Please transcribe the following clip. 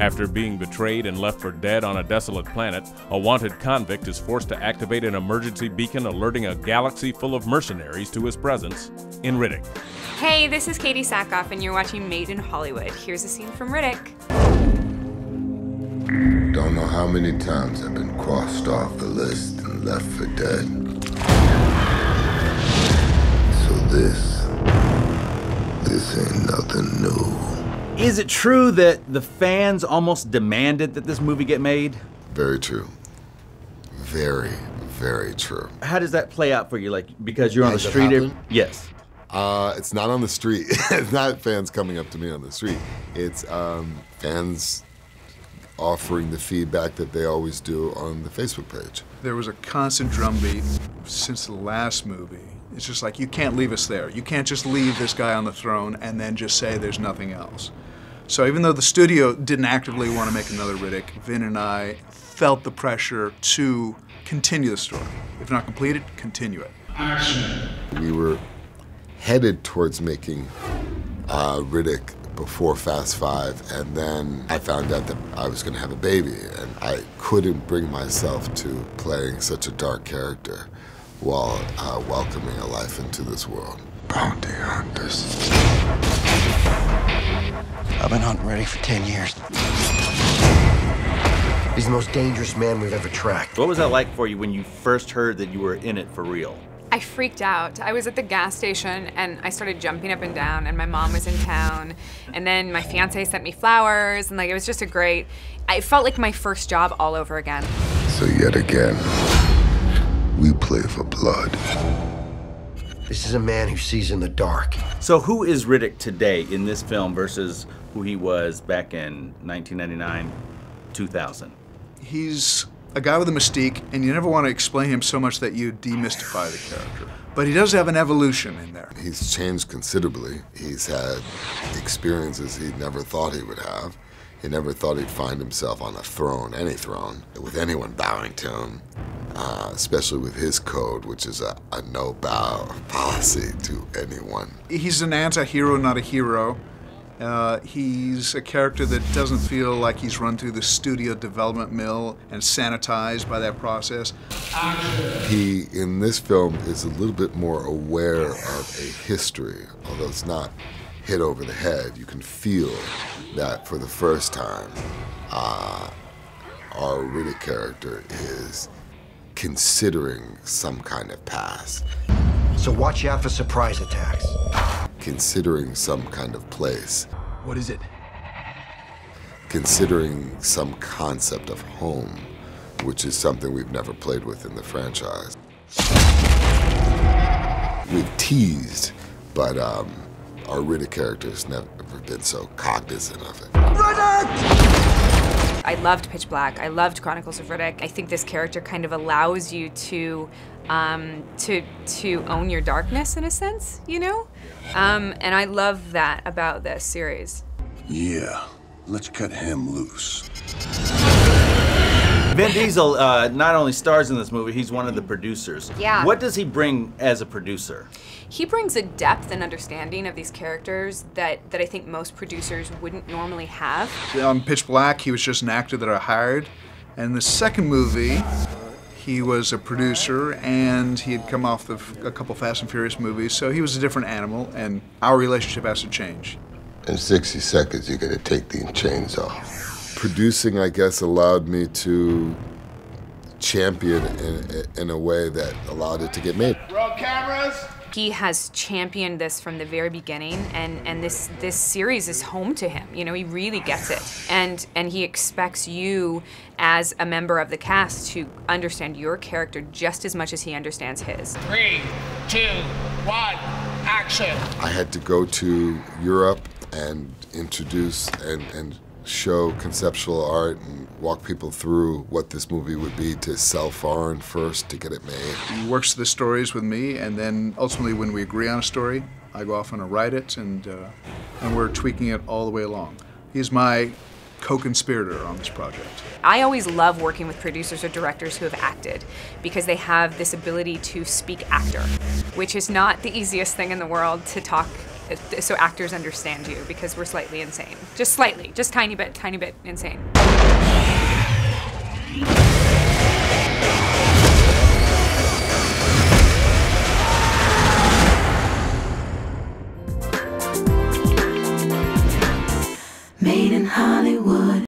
After being betrayed and left for dead on a desolate planet, a wanted convict is forced to activate an emergency beacon alerting a galaxy full of mercenaries to his presence in Riddick. Hey, this is Katee Sackhoff, and you're watching Made in Hollywood. Here's a scene from Riddick. Don't know how many times I've been crossed off the list and left for dead. So this ain't nothing new. Is it true that the fans almost demanded that this movie get made? Very true. Very, very true. How does that play out for you? Like, because you're on the Has it street? happened? Yes. It's not on the street. It's not fans coming up to me on the street. It's fans offering the feedback that they always do on the Facebook page. There was a constant drumbeat since the last movie. It's just like, you can't leave us there. You can't just leave this guy on the throne and then just say there's nothing else. So even though the studio didn't actively want to make another Riddick, Vin and I felt the pressure to continue the story. If not complete it, continue it. Action. We were headed towards making Riddick before Fast 5, and then I found out that I was going to have a baby, and I couldn't bring myself to playing such a dark character while welcoming a life into this world. Bounty hunters. I've been hunting Riddick for 10 years. He's the most dangerous man we've ever tracked. What was that like for you when you first heard that you were in it for real? I freaked out. I was at the gas station and I started jumping up and down, and my mom was in town, and then my fiance sent me flowers, and like it was just it felt like my first job all over again. So yet again, we play for blood. This is a man who sees in the dark. So who is Riddick today in this film versus who he was back in 1999, 2000? He's a guy with a mystique, and you never want to explain him so much that you demystify the character. But he does have an evolution in there. He's changed considerably. He's had experiences he never thought he would have. He never thought he'd find himself on a throne, any throne, with anyone bowing to him, especially with his code, which is a no-bow policy to anyone. He's an anti-hero, not a hero. He's a character that doesn't feel like he's run through the studio development mill and sanitized by that process. He, in this film, is a little bit more aware of a history, although it's not hit over the head. You can feel that for the first time, our Riddick character is considering some kind of past. So watch out for surprise attacks. Considering some kind of place. What is it? Considering some concept of home, which is something we've never played with in the franchise. We've teased, but our Riddick character has never been so cognizant of it. I loved Pitch Black. I loved Chronicles of Riddick. I think this character kind of allows you to own your darkness in a sense, you know? And I love that about this series. Yeah, let's cut him loose. Vin Diesel not only stars in this movie, he's one of the producers. Yeah. What does he bring as a producer? He brings a depth and understanding of these characters that I think most producers wouldn't normally have. On Pitch Black, he was just an actor that I hired. And the second movie, he was a producer, and he had come off a couple Fast and Furious movies, so he was a different animal, and our relationship has to change. In 60 seconds, you're gonna take these chains off. Producing, I guess, allowed me to champion in a way that allowed it to get made. Roll cameras! He has championed this from the very beginning, and this series is home to him. You know, he really gets it, and he expects you as a member of the cast to understand your character just as much as he understands his. 3, 2, 1, action! I had to go to Europe and introduce and show conceptual art and walk people through what this movie would be to sell foreign first to get it made. He works the stories with me, and then ultimately when we agree on a story, I go off and I write it, and we're tweaking it all the way along. He's my co-conspirator on this project. I always love working with producers or directors who have acted because they have this ability to speak actor, which is not the easiest thing in the world to talk so actors understand you, because we're slightly insane. Just slightly, just tiny bit insane.